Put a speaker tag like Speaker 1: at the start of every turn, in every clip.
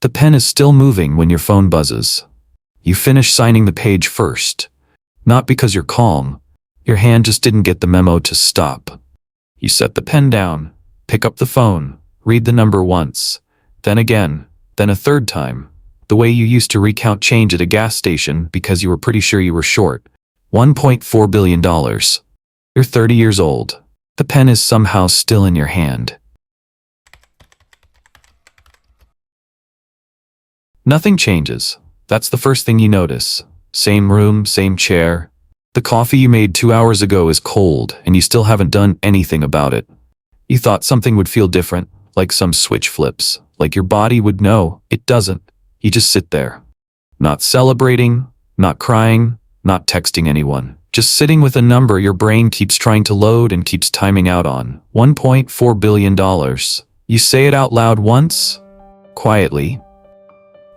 Speaker 1: The pen is still moving when your phone buzzes. You finish signing the page first. Not because you're calm. Your hand just didn't get the memo to stop. You set the pen down, pick up the phone, read the number once, then again, then a third time. The way you used to recount change at a gas station because you were pretty sure you were short. $1.4 billion. You're 30 years old. The pen is somehow still in your hand. Nothing changes. That's the first thing you notice. Same room, same chair. The coffee you made 2 hours ago is cold, and you still haven't done anything about it. You thought something would feel different, like some switch flips, like your body would know. It doesn't. You just sit there. Not celebrating, not crying, not texting anyone. Just sitting with a number your brain keeps trying to load and keeps timing out on. $1.4 billion. You say it out loud once, quietly,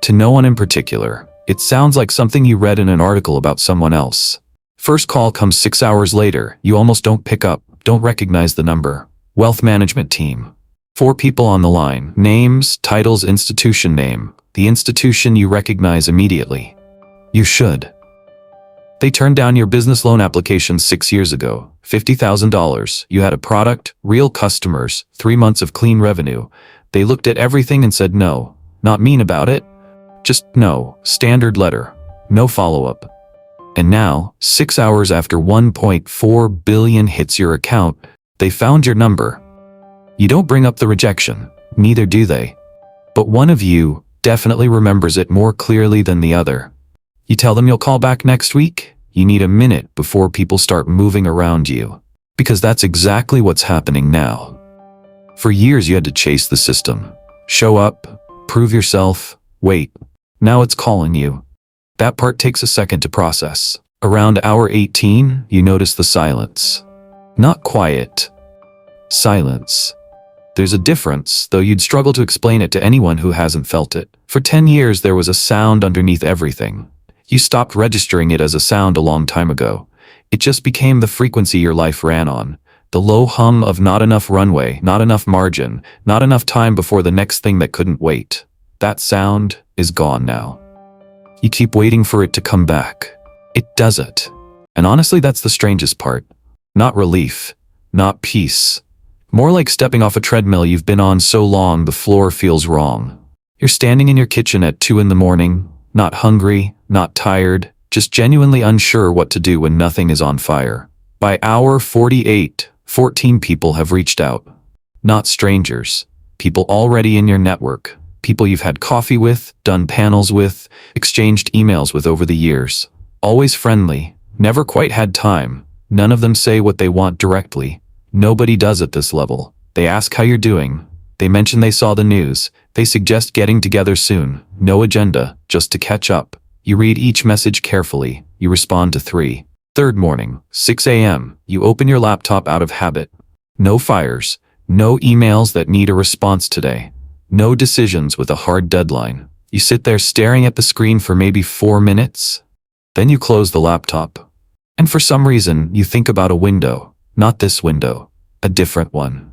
Speaker 1: to no one in particular. It sounds like something you read in an article about someone else. First call comes 6 hours later. You almost don't pick up, don't recognize the number. Wealth management team. 4 people on the line. Names, titles, institution name. The institution you recognize immediately. You should. They turned down your business loan application 6 years ago. $50,000. You had a product, real customers, 3 months of clean revenue. They looked at everything and said no. Not mean about it. Just no. Standard letter. No follow-up. And now, 6 hours after $1.4 billion hits your account, they found your number. You don't bring up the rejection. Neither do they. But one of you definitely remembers it more clearly than the other. You tell them you'll call back next week. You need a minute before people start moving around you. Because that's exactly what's happening now. For years you had to chase the system. Show up, prove yourself, wait. Now it's calling you. That part takes a second to process. Around hour 18, you notice the silence. Not quiet. Silence. There's a difference, though you'd struggle to explain it to anyone who hasn't felt it. For 10 years there was a sound underneath everything. You stopped registering it as a sound a long time ago. It just became the frequency your life ran on. The low hum of not enough runway, not enough margin, not enough time before the next thing that couldn't wait. That sound is gone now. You keep waiting for it to come back. It doesn't. And honestly, that's the strangest part. Not relief. Not peace. More like stepping off a treadmill you've been on so long the floor feels wrong. You're standing in your kitchen at 2 in the morning, not hungry, not tired, just genuinely unsure what to do when nothing is on fire. By hour 48, 14 people have reached out. Not strangers. People already in your network. People you've had coffee with, done panels with, exchanged emails with over the years. Always friendly, never quite had time. None of them say what they want directly. Nobody does at this level. They ask how you're doing. They mention they saw the news. They suggest getting together soon. No agenda, just to catch up. You read each message carefully. You respond to 3. Third morning, 6 a.m., you open your laptop out of habit. No fires. No emails that need a response today. No decisions with a hard deadline. You sit there staring at the screen for maybe 4 minutes. Then you close the laptop. And for some reason, you think about a window. Not this window. A different one.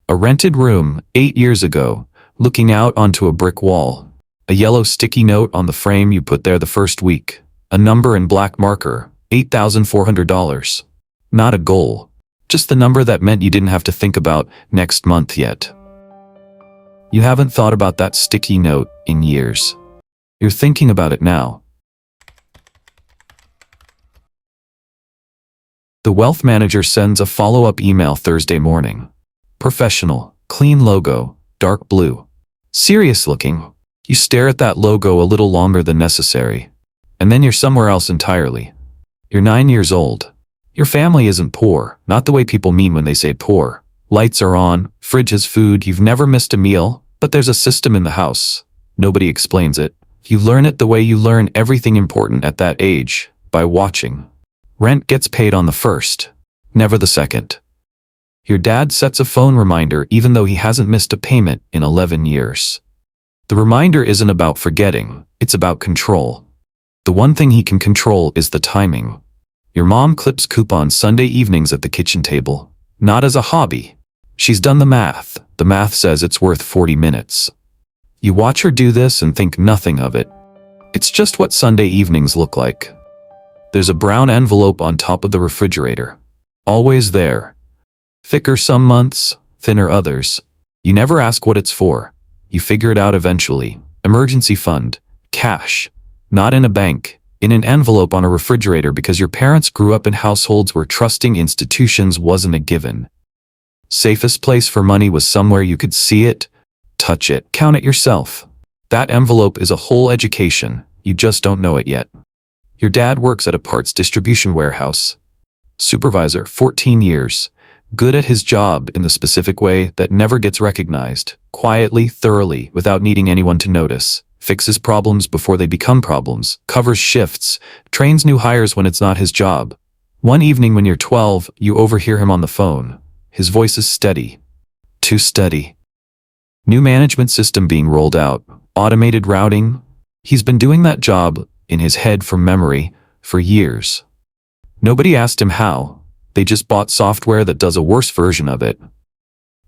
Speaker 1: A rented room, 8 years ago, looking out onto a brick wall. A yellow sticky note on the frame you put there the first week. A number in black marker, $8,400. Not a goal. Just the number that meant you didn't have to think about next month yet. You haven't thought about that sticky note in years. You're thinking about it now. The wealth manager sends a follow-up email Thursday morning. Professional, clean logo, dark blue. Serious looking. You stare at that logo a little longer than necessary. And then you're somewhere else entirely. You're 9 years old. Your family isn't poor, not the way people mean when they say poor. Lights are on, fridge has food, you've never missed a meal, but there's a system in the house. Nobody explains it. You learn it the way you learn everything important at that age, by watching. Rent gets paid on the first, never the second. Your dad sets a phone reminder even though he hasn't missed a payment in 11 years. The reminder isn't about forgetting, it's about control. The one thing he can control is the timing. Your mom clips coupons Sunday evenings at the kitchen table. Not as a hobby. She's done the math. The math says it's worth 40 minutes. You watch her do this and think nothing of it. It's just what Sunday evenings look like. There's a brown envelope on top of the refrigerator. Always there. Thicker some months, thinner others. You never ask what it's for. You figure it out eventually. Emergency fund. Cash. Not in a bank. In an envelope on a refrigerator because your parents grew up in households where trusting institutions wasn't a given. Safest place for money was somewhere you could see it, touch it, count it yourself. That envelope is a whole education. You just don't know it yet. Your dad works at a parts distribution warehouse. Supervisor, 14 years. Good at his job in the specific way that never gets recognized. Quietly, thoroughly, without needing anyone to notice. Fixes problems before they become problems. Covers shifts. Trains new hires when it's not his job. One evening when you're 12, you overhear him on the phone. His voice is steady. Too steady. New management system being rolled out. Automated routing. He's been doing that job in his head from memory for years. Nobody asked him how. They just bought software that does a worse version of it.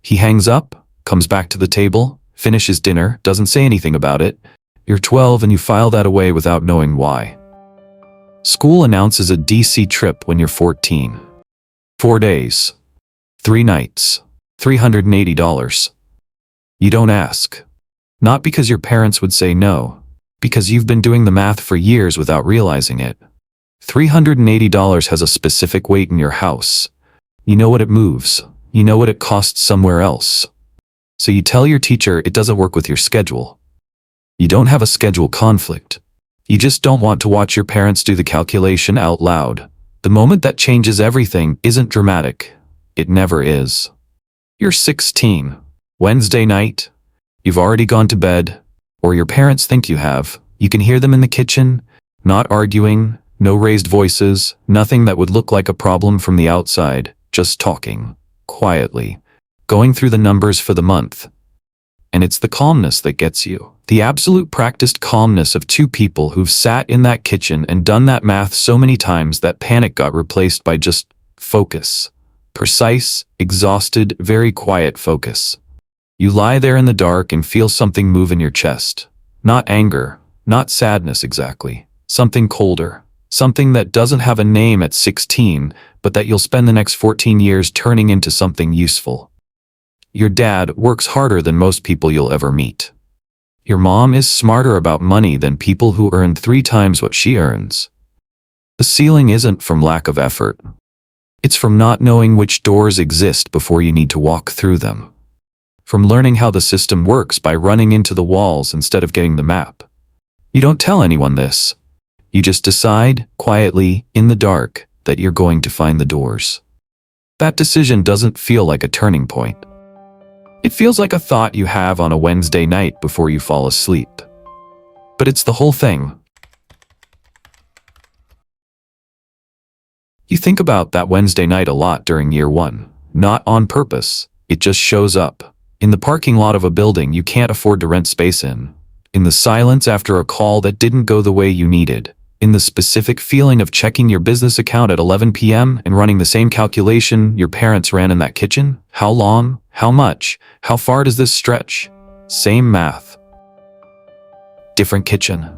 Speaker 1: He hangs up, comes back to the table, finishes dinner, doesn't say anything about it. You're 12 and you file that away without knowing why. School announces a DC trip when you're 14. 4 days. 3 nights. $380. You don't ask. Not because your parents would say no, because you've been doing the math for years without realizing it. $380 has a specific weight in your house. You know what it moves. You know what it costs somewhere else. So you tell your teacher it doesn't work with your schedule. You don't have a schedule conflict. You just don't want to watch your parents do the calculation out loud. The moment that changes everything isn't dramatic. It never is. You're 16. Wednesday night. You've already gone to bed, or your parents think you have. You can hear them in the kitchen, not arguing, no raised voices, nothing that would look like a problem from the outside, just talking, quietly, going through the numbers for the month. And it's the calmness that gets you. The absolute practiced calmness of two people who've sat in that kitchen and done that math so many times that panic got replaced by just focus. Precise, exhausted, very quiet focus. You lie there in the dark and feel something move in your chest. Not anger, not sadness exactly. Something colder. Something that doesn't have a name at 16, but that you'll spend the next 14 years turning into something useful. Your dad works harder than most people you'll ever meet. Your mom is smarter about money than people who earn 3 times what she earns. The ceiling isn't from lack of effort. It's from not knowing which doors exist before you need to walk through them. From learning how the system works by running into the walls instead of getting the map. You don't tell anyone this. You just decide, quietly, in the dark, that you're going to find the doors. That decision doesn't feel like a turning point. It feels like a thought you have on a Wednesday night before you fall asleep. But it's the whole thing. You think about that Wednesday night a lot during year 1. Not on purpose. It just shows up. In the parking lot of a building you can't afford to rent space in. In the silence after a call that didn't go the way you needed. In the specific feeling of checking your business account at 11 p.m. and running the same calculation your parents ran in that kitchen. How long? How much? How far does this stretch? Same math. Different kitchen.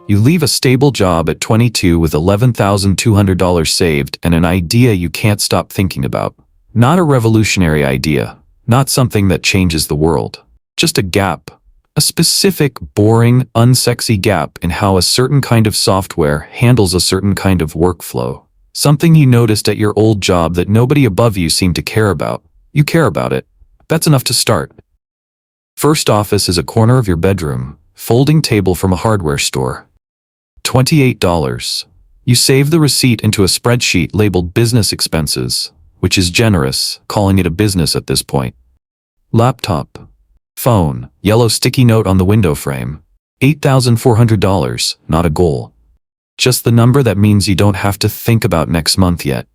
Speaker 1: You leave a stable job at 22 with $11,200 saved and an idea you can't stop thinking about. Not a revolutionary idea. Not something that changes the world. Just a gap. A specific, boring, unsexy gap in how a certain kind of software handles a certain kind of workflow. Something you noticed at your old job that nobody above you seemed to care about. You care about it. That's enough to start. First office is a corner of your bedroom. Folding table from a hardware store. $28. You save the receipt into a spreadsheet labeled business expenses, which is generous, calling it a business at this point. Laptop. Phone. Yellow sticky note on the window frame. $8,400, not a goal. Just the number that means you don't have to think about next month yet.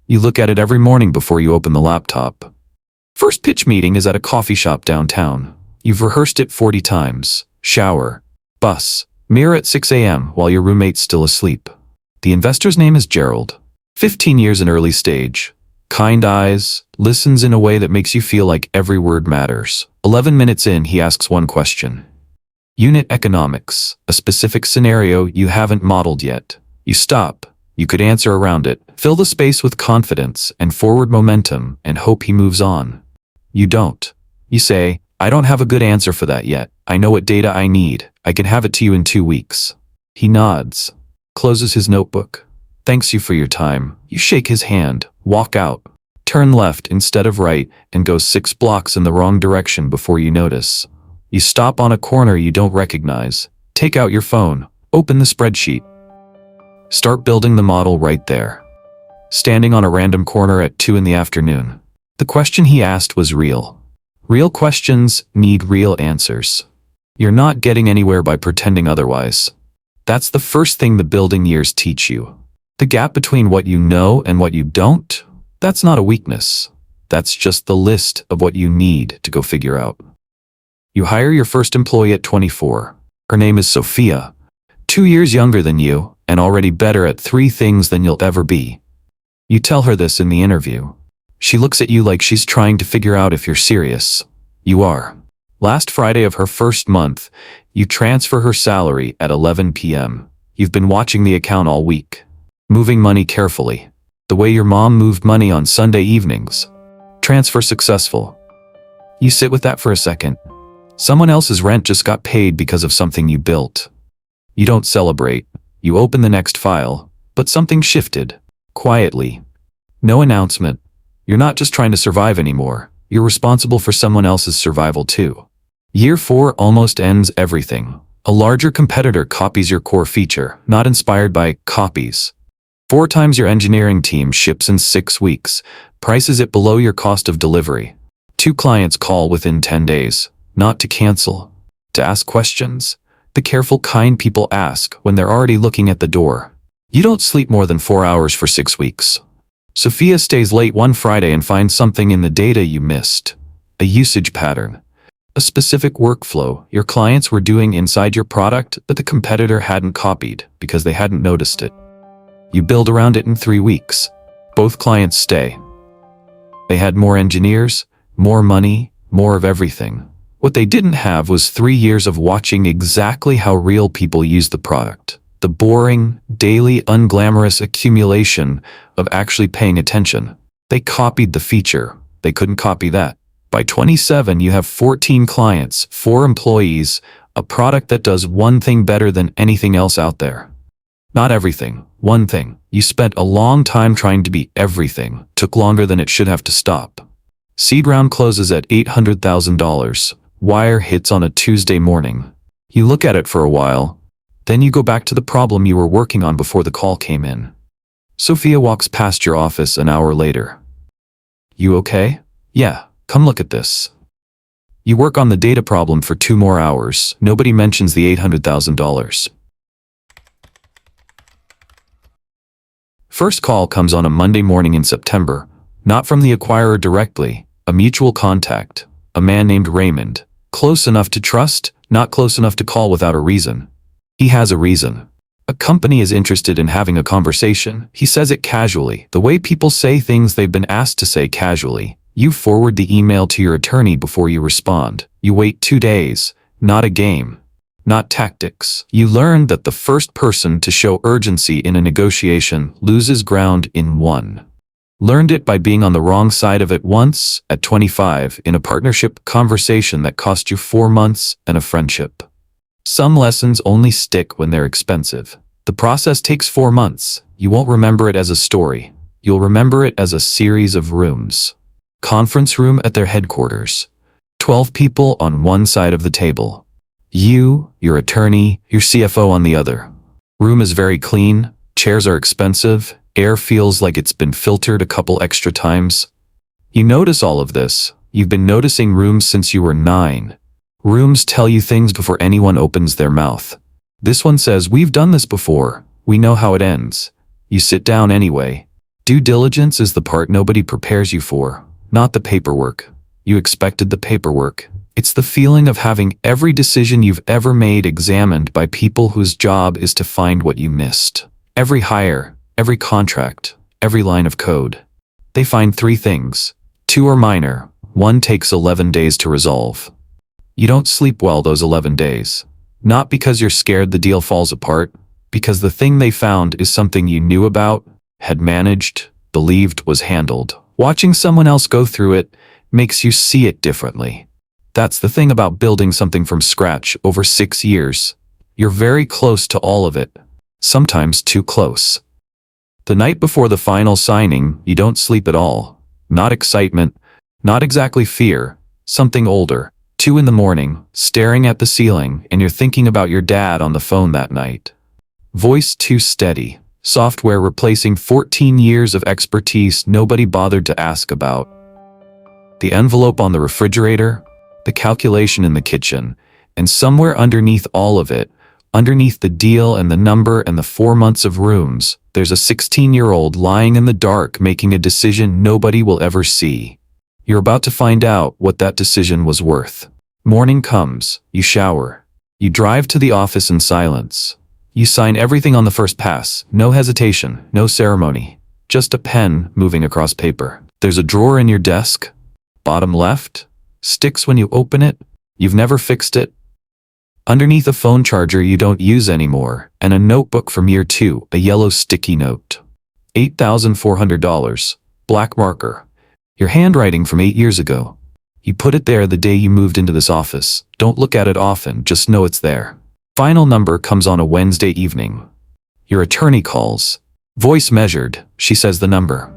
Speaker 1: You look at it every morning before you open the laptop. First pitch meeting is at a coffee shop downtown. You've rehearsed it 40 times. Shower. Bus. Mirror at 6 a.m. while your roommate's still asleep. The investor's name is Gerald. 15 years in early stage. Kind eyes, listens in a way that makes you feel like every word matters. 11 minutes in, he asks one question. Unit economics, a specific scenario you haven't modeled yet. You stop. You could answer around it, fill the space with confidence and forward momentum and hope he moves on. You don't. You say, I don't have a good answer for that yet. I know what data I need. I can have it to you in 2 weeks. He nods, closes his notebook, thanks you for your time. You shake his hand, walk out, turn left instead of right, and go 6 blocks in the wrong direction before you notice. You stop on a corner you don't recognize. Take out your phone, open the spreadsheet. Start building the model right there. Standing on a random corner at 2 in the afternoon. The question he asked was real. Real questions need real answers. You're not getting anywhere by pretending otherwise. That's the first thing the building years teach you. The gap between what you know and what you don't, that's not a weakness. That's just the list of what you need to go figure out. You hire your first employee at 24. Her name is Sophia, 2 years younger than you, and already better at 3 things than you'll ever be. You tell her this in the interview. She looks at you like she's trying to figure out if you're serious. You are. Last Friday of her first month, you transfer her salary at 11 p.m. You've been watching the account all week, moving money carefully, the way your mom moved money on Sunday evenings. Transfer successful. You sit with that for a second. Someone else's rent just got paid because of something you built. You don't celebrate. You open the next file, but something shifted. Quietly. No announcement. You're not just trying to survive anymore. You're responsible for someone else's survival too. Year 4 almost ends everything. A larger competitor copies your core feature, not inspired by copies. 4 times your engineering team ships in 6 weeks, prices it below your cost of delivery. 2 clients call within 10 days, not to cancel, to ask questions. The careful, kind people ask when they're already looking at the door. You don't sleep more than 4 hours for 6 weeks. Sophia stays late one Friday and finds something in the data you missed. A usage pattern. A specific workflow your clients were doing inside your product that the competitor hadn't copied because they hadn't noticed it. You build around it in 3 weeks. Both clients stay. They had more engineers, more money, more of everything. What they didn't have was 3 years of watching exactly how real people use the product. The boring, daily, unglamorous accumulation of actually paying attention. They copied the feature. They couldn't copy that. By 27, you have 14 clients, 4 employees, a product that does one thing better than anything else out there. Not everything, one thing. You spent a long time trying to be everything. Took longer than it should have to stop. Seed round closes at $800,000. Wire hits on a Tuesday morning. You look at it for a while. Then you go back to the problem you were working on before the call came in. Sophia walks past your office an hour later. You okay? Yeah, come look at this. You work on the data problem for 2 more hours. Nobody mentions the $800,000. First call comes on a Monday morning in September. Not from the acquirer directly. A mutual contact. A man named Raymond. Close enough to trust, not close enough to call without a reason. He has a reason. A company is interested in having a conversation. He says it casually, the way people say things they've been asked to say casually. You forward the email to your attorney before you respond. You wait 2 days. Not a game. Not tactics. You learn that the first person to show urgency in a negotiation loses ground in 1. Learned it by being on the wrong side of it once, at 25, in a partnership conversation that cost you 4 months and a friendship. Some lessons only stick when they're expensive. The process takes 4 months. You won't remember it as a story. You'll remember it as a series of rooms. Conference room at their headquarters. 12 people on one side of the table. You, your attorney, your CFO on the other. Room is very clean. Chairs are expensive. Air feels like it's been filtered a couple extra times. You notice all of this. You've been noticing rooms since you were 9. Rooms tell you things before anyone opens their mouth. This one says, we've done this before. We know how it ends. You sit down anyway. Due diligence is the part nobody prepares you for, not the paperwork. You expected the paperwork. It's the feeling of having every decision you've ever made examined by people whose job is to find what you missed. Every hire, every contract, every line of code. They find 3 things. 2 are minor. 1 takes 11 days to resolve. You don't sleep well those 11 days. Not because you're scared the deal falls apart, because the thing they found is something you knew about, had managed, believed was handled. Watching someone else go through it makes you see it differently. That's the thing about building something from scratch over 6 years. You're very close to all of it, sometimes too close. The night before the final signing, you don't sleep at all. Not excitement, not exactly fear, something older. 2 in the morning, staring at the ceiling, and you're thinking about your dad on the phone that night. Voice too steady. Software replacing 14 years of expertise nobody bothered to ask about. The envelope on the refrigerator, the calculation in the kitchen, and somewhere underneath all of it, underneath the deal and the number and the 4 months of rooms, there's a 16-year-old lying in the dark making a decision nobody will ever see. You're about to find out what that decision was worth. Morning comes, you shower. You drive to the office in silence. You sign everything on the first pass, no hesitation, no ceremony. Just a pen moving across paper. There's a drawer in your desk, bottom left, sticks when you open it, you've never fixed it. Underneath a phone charger you don't use anymore, and a notebook from year 2, a yellow sticky note. $8,400, black marker. Your handwriting from 8 years ago. You put it there the day you moved into this office. Don't look at it often, just know it's there. Final number comes on a Wednesday evening. Your attorney calls. Voice measured, she says the number.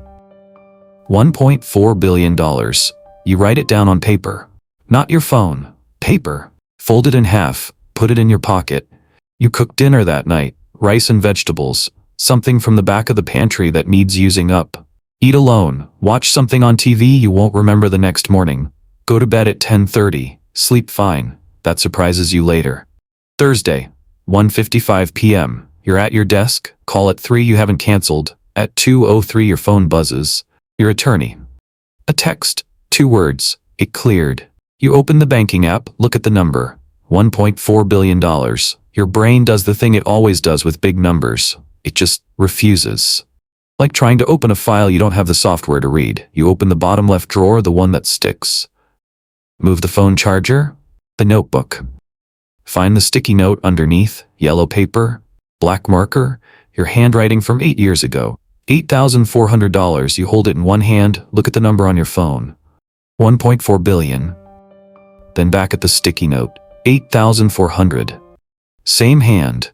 Speaker 1: $1.4 billion. You write it down on paper. Not your phone. Paper. Fold it in half, put it in your pocket. You cook dinner that night, rice and vegetables, something from the back of the pantry that needs using up. Eat alone, watch something on TV you won't remember the next morning. Go to bed at 10:30, sleep fine, that surprises you later. Thursday, 1:55 p.m., you're at your desk, call at 3 you haven't canceled, at 2:03 your phone buzzes. Your attorney. A text, 2 words, it cleared. You open the banking app, look at the number, $1.4 billion. Your brain does the thing it always does with big numbers. It just refuses. Like trying to open a file you don't have the software to read. You open the bottom left drawer, the one that sticks. Move the phone charger, the notebook. Find the sticky note underneath, yellow paper, black marker, your handwriting from 8 years ago. $8,400, you hold it in one hand, look at the number on your phone. 1.4 billion. Then back at the sticky note, 8,400. Same hand.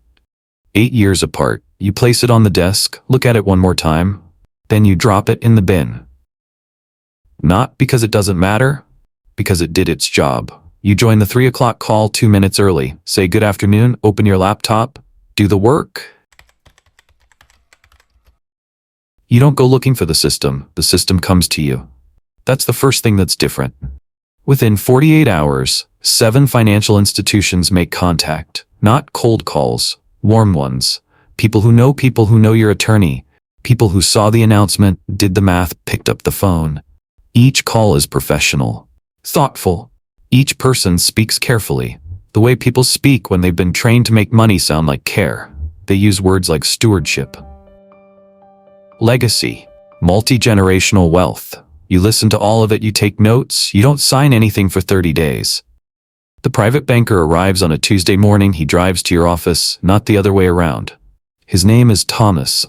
Speaker 1: 8 years apart, you place it on the desk, look at it one more time, then you drop it in the bin. Not because it doesn't matter, because it did its job. You join the 3 o'clock call 2 minutes early, say good afternoon, open your laptop, do the work. You don't go looking for the system comes to you. That's the first thing that's different. Within 48 hours, 7 financial institutions make contact, not cold calls, warm ones. People who know your attorney, people who saw the announcement, did the math, picked up the phone. Each call is professional, thoughtful. Each person speaks carefully. The way people speak when they've been trained to make money sound like care. They use words like stewardship. Legacy. Multi-generational wealth. You listen to all of it, you take notes, you don't sign anything for 30 days. The private banker arrives on a Tuesday morning, he drives to your office, not the other way around. His name is Thomas.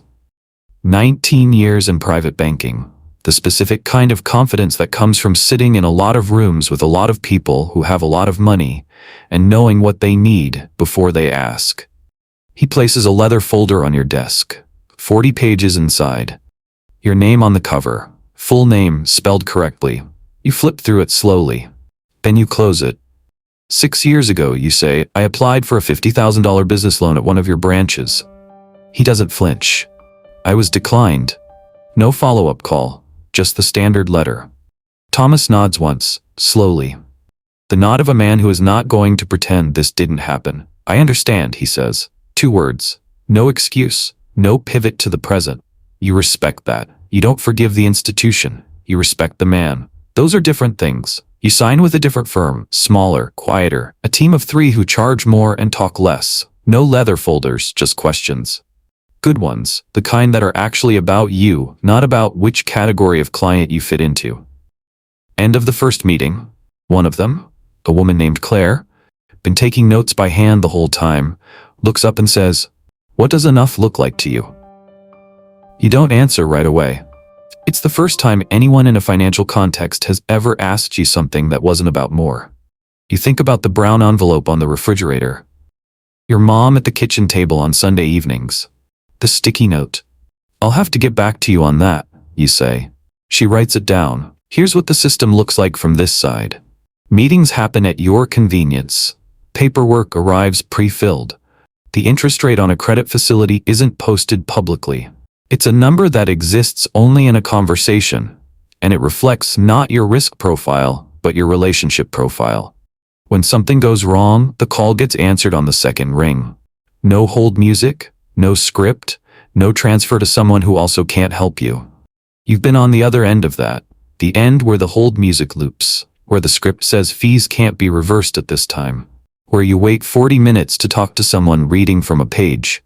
Speaker 1: 19 years in private banking. The specific kind of confidence that comes from sitting in a lot of rooms with a lot of people who have a lot of money and knowing what they need before they ask. He places a leather folder on your desk, 40 pages inside. Your name on the cover, full name spelled correctly. You flip through it slowly. Then you close it. 6 years ago, you say, I applied for a $50,000 business loan at one of your branches. He doesn't flinch. I was declined. No follow-up call, just the standard letter. Thomas nods once, slowly. The nod of a man who is not going to pretend this didn't happen. I understand, he says. 2 words. No excuse, no pivot to the present. You respect that. You don't forgive the institution. You respect the man. Those are different things. You sign with a different firm, smaller, quieter, a team of 3 who charge more and talk less. No leather folders, just questions. Good ones, the kind that are actually about you, not about which category of client you fit into. End of the first meeting. One of them, a woman named Claire, been taking notes by hand the whole time, looks up and says, "What does enough look like to you?" You don't answer right away. It's the first time anyone in a financial context has ever asked you something that wasn't about more. You think about the brown envelope on the refrigerator, your mom at the kitchen table on Sunday evenings, the sticky note. "I'll have to get back to you on that," you say. She writes it down. "Here's what the system looks like from this side." Meetings happen at your convenience. Paperwork arrives pre-filled. The interest rate on a credit facility isn't posted publicly. It's a number that exists only in a conversation, and it reflects not your risk profile, but your relationship profile. When something goes wrong, the call gets answered on the second ring. No hold music, no script, no transfer to someone who also can't help you. You've been on the other end of that, the end where the hold music loops, where the script says fees can't be reversed at this time, where you wait 40 minutes to talk to someone reading from a page.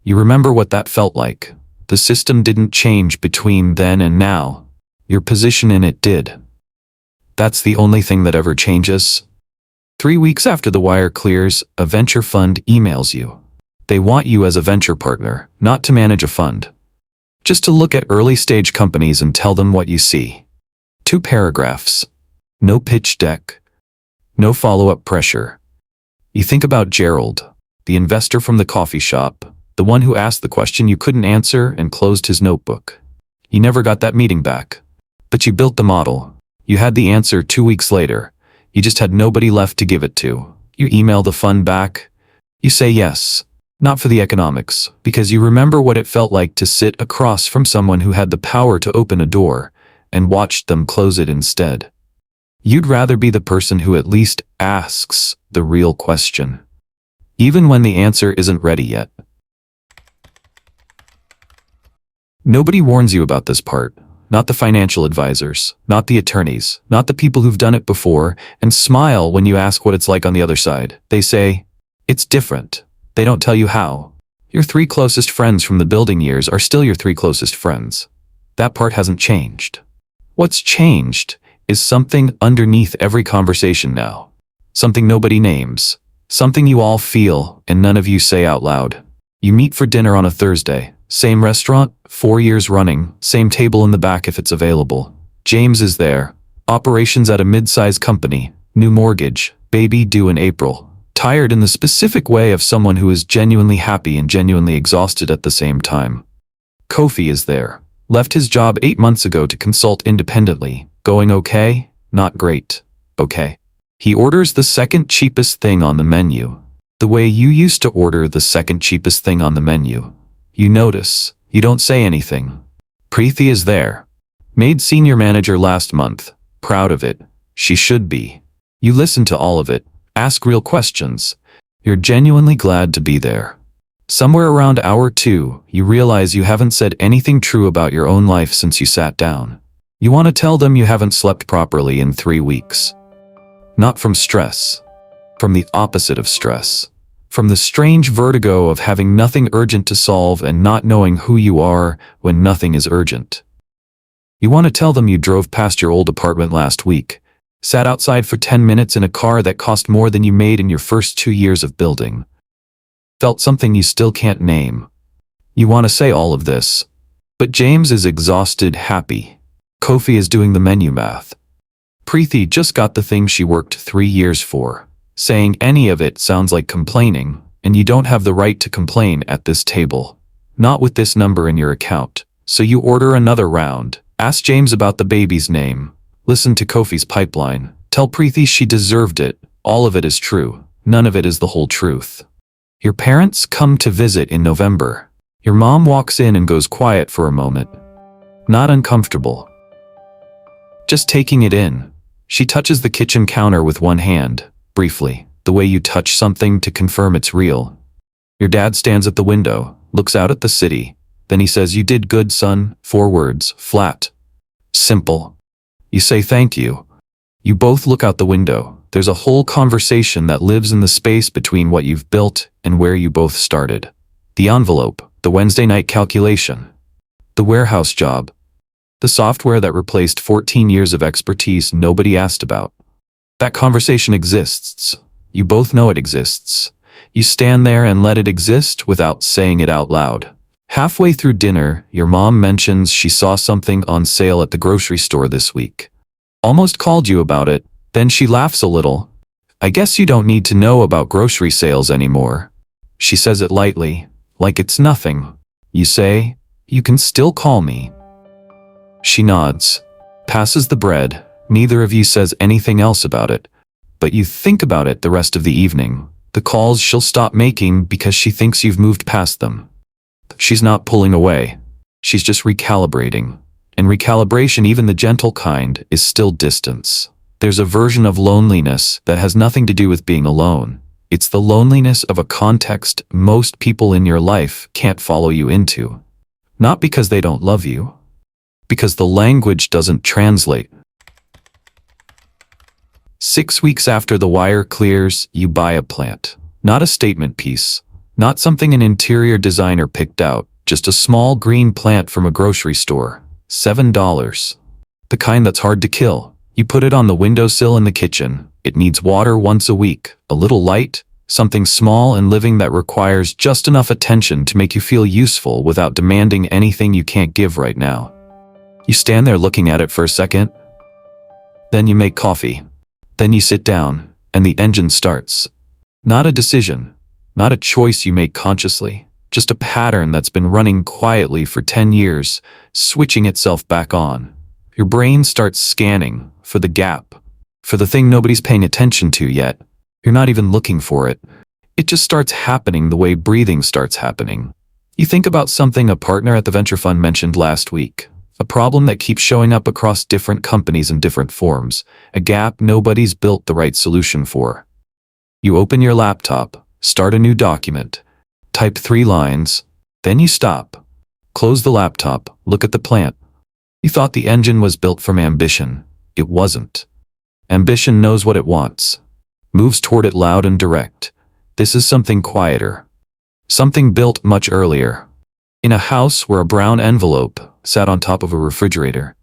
Speaker 1: You remember what that felt like. The system didn't change between then and now. Your position in it did. That's the only thing that ever changes. 3 weeks after the wire clears, a venture fund emails you. They want you as a venture partner, not to manage a fund. Just to look at early-stage companies and tell them what you see. 2 paragraphs. No pitch deck. No follow-up pressure. You think about Gerald, the investor from the coffee shop, the one who asked the question you couldn't answer and closed his notebook. You never got that meeting back. But you built the model. You had the answer 2 weeks later. You just had nobody left to give it to. You email the fund back. You say yes. Not for the economics, because you remember what it felt like to sit across from someone who had the power to open a door and watched them close it instead. You'd rather be the person who at least asks the real question, even when the answer isn't ready yet. Nobody warns you about this part. Not the financial advisors, not the attorneys, not the people who've done it before and smile when you ask what it's like on the other side. They say, "It's different." They don't tell you how. Your 3 closest friends from the building years are still your 3 closest friends. That part hasn't changed. What's changed is something underneath every conversation now. Something nobody names. Something you all feel and none of you say out loud. You meet for dinner on a Thursday. Same restaurant, 4 years running, same table in the back if it's available. James is there. Operations at a mid-sized company, new mortgage, baby due in April. Tired in the specific way of someone who is genuinely happy and genuinely exhausted at the same time. Kofi is there. Left his job 8 months ago to consult independently. Going okay? Not great. Okay. He orders the second cheapest thing on the menu. The way you used to order the second cheapest thing on the menu. You notice. You don't say anything. Preeti is there. Made senior manager last month. Proud of it. She should be. You listen to all of it. Ask real questions. You're genuinely glad to be there. Somewhere around hour 2, you realize you haven't said anything true about your own life since you sat down. You want to tell them you haven't slept properly in 3 weeks. Not from stress. From the opposite of stress. From the strange vertigo of having nothing urgent to solve and not knowing who you are when nothing is urgent. You want to tell them you drove past your old apartment last week, sat outside for 10 minutes in a car that cost more than you made in your first 2 years of building. Felt something you still can't name. You want to say all of this. But James is exhausted, happy. Kofi is doing the menu math. Preeti just got the thing she worked 3 years for. Saying any of it sounds like complaining, and you don't have the right to complain at this table. Not with this number in your account. So you order another round. Ask James about the baby's name. Listen to Kofi's pipeline. Tell Preeti she deserved it. All of it is true. None of it is the whole truth. Your parents come to visit in November. Your mom walks in and goes quiet for a moment. Not uncomfortable. Just taking it in. She touches the kitchen counter with one hand. Briefly, the way you touch something to confirm it's real. Your dad stands at the window, looks out at the city. Then he says, "You did good, son." 4 words, flat. Simple. You say thank you. You both look out the window. There's a whole conversation that lives in the space between what you've built and where you both started. The envelope, the Wednesday night calculation, the warehouse job, the software that replaced 14 years of expertise nobody asked about. That conversation exists. You both know it exists. You stand there and let it exist without saying it out loud. Halfway through dinner, your mom mentions she saw something on sale at the grocery store this week. Almost called you about it, then she laughs a little. I guess you don't need to know about grocery sales anymore. She says it lightly, like it's nothing. You say, you can still call me. She nods, passes the bread. Neither of you says anything else about it, but you think about it the rest of the evening. The calls she'll stop making because she thinks you've moved past them. She's not pulling away. She's just recalibrating. And recalibration, even the gentle kind, is still distance. There's a version of loneliness that has nothing to do with being alone. It's the loneliness of a context most people in your life can't follow you into. Not because they don't love you, because the language doesn't translate. 6 weeks after the wire clears, you buy a plant. Not a statement piece. Not something an interior designer picked out. Just a small green plant from a grocery store. $7. The kind that's hard to kill. You put it on the windowsill in the kitchen. It needs water once a week. A little light. Something small and living that requires just enough attention to make you feel useful without demanding anything you can't give right now. You stand there looking at it for a second. Then you make coffee. Then you sit down, and the engine starts. Not a decision, not a choice you make consciously, just a pattern that's been running quietly for 10 years, switching itself back on. Your brain starts scanning for the gap, for the thing nobody's paying attention to yet. You're not even looking for it. It just starts happening the way breathing starts happening. You think about something a partner at the venture fund mentioned last week. A problem that keeps showing up across different companies in different forms. A gap nobody's built the right solution for. You open your laptop, start a new document, type 3 lines, then you stop. Close the laptop, look at the plant. You thought the engine was built from ambition. It wasn't. Ambition knows what it wants. Moves toward it loud and direct. This is something quieter. Something built much earlier. In a house where a brown envelope sat on top of a refrigerator.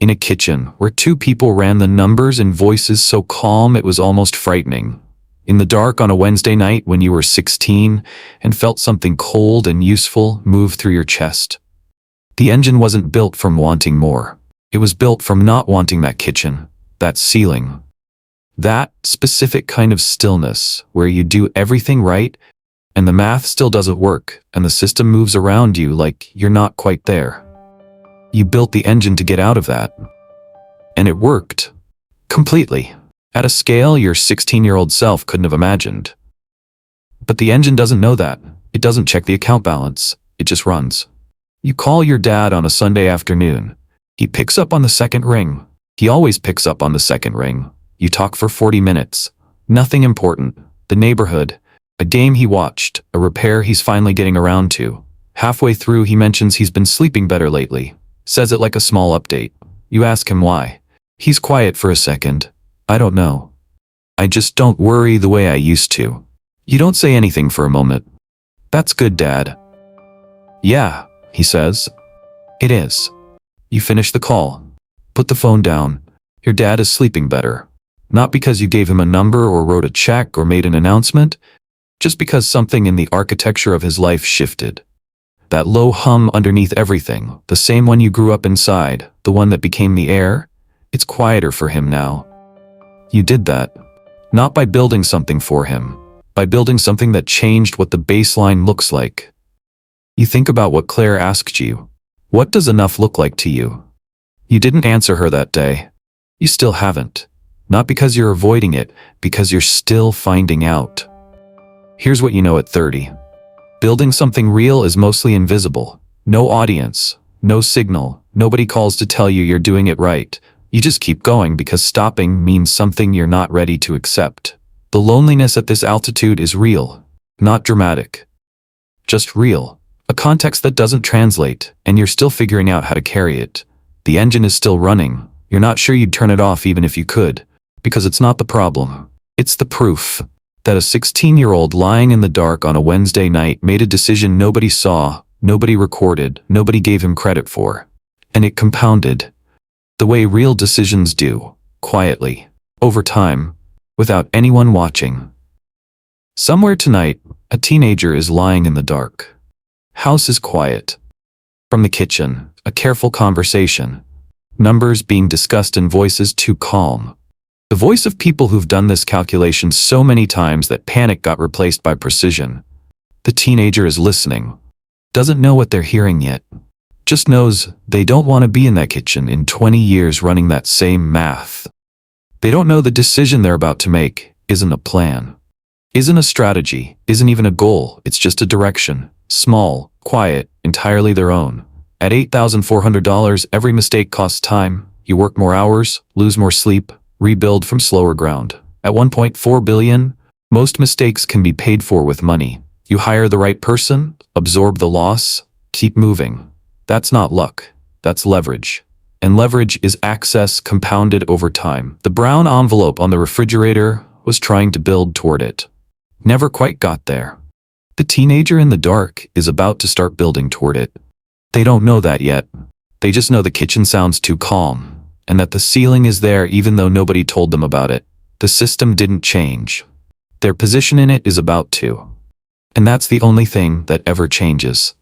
Speaker 1: In a kitchen where 2 people ran the numbers in voices so calm it was almost frightening. In the dark on a Wednesday night when you were 16 and felt something cold and useful move through your chest. The engine wasn't built from wanting more. It was built from not wanting that kitchen, that ceiling. That specific kind of stillness where you do everything right and the math still doesn't work and the system moves around you like you're not quite there. You built the engine to get out of that. And it worked. Completely. At a scale your 16-year-old self couldn't have imagined. But the engine doesn't know that. It doesn't check the account balance. It just runs. You call your dad on a Sunday afternoon. He picks up on the second ring. He always picks up on the second ring. You talk for 40 minutes. Nothing important. The neighborhood. A game he watched. A repair he's finally getting around to. Halfway through he mentions he's been sleeping better lately. Says it like a small update. You ask him why. He's quiet for a second. I don't know. I just don't worry the way I used to. You don't say anything for a moment. That's good, Dad. Yeah, he says. It is. You finish the call. Put the phone down. Your dad is sleeping better. Not because you gave him a number or wrote a check or made an announcement, just because something in the architecture of his life shifted. That low hum underneath everything, the same one you grew up inside, the one that became the air, it's quieter for him now. You did that. Not by building something for him, by building something that changed what the baseline looks like. You think about what Claire asked you. What does enough look like to you? You didn't answer her that day. You still haven't. Not because you're avoiding it, because you're still finding out. Here's what you know at 30. Building something real is mostly invisible. No audience, no signal, nobody calls to tell you you're doing it right. You just keep going because stopping means something you're not ready to accept. The loneliness at this altitude is real, not dramatic. Just real. A context that doesn't translate, and you're still figuring out how to carry it. The engine is still running. You're not sure you'd turn it off even if you could, because it's not the problem. It's the proof that a 16-year-old lying in the dark on a Wednesday night made a decision nobody saw, nobody recorded, nobody gave him credit for. And it compounded. The way real decisions do, quietly, over time, without anyone watching. Somewhere tonight, a teenager is lying in the dark. House is quiet. From the kitchen, a careful conversation. Numbers being discussed in voices too calm. The voice of people who've done this calculation so many times that panic got replaced by precision. The teenager is listening. Doesn't know what they're hearing yet. Just knows they don't want to be in that kitchen in 20 years running that same math. They don't know the decision they're about to make isn't a plan. Isn't a strategy, isn't even a goal, it's just a direction. Small, quiet, entirely their own. At $8,400, every mistake costs time. You work more hours, lose more sleep, rebuild from slower ground. At 1.4 billion, most mistakes can be paid for with money. You hire the right person, absorb the loss, keep moving. That's not luck, that's leverage. And leverage is access compounded over time. The brown envelope on the refrigerator was trying to build toward it. Never quite got there. The teenager in the dark is about to start building toward it. They don't know that yet. They just know the kitchen sounds too calm, and that the ceiling is there even though nobody told them about it. The system didn't change. Their position in it is about to. And that's the only thing that ever changes.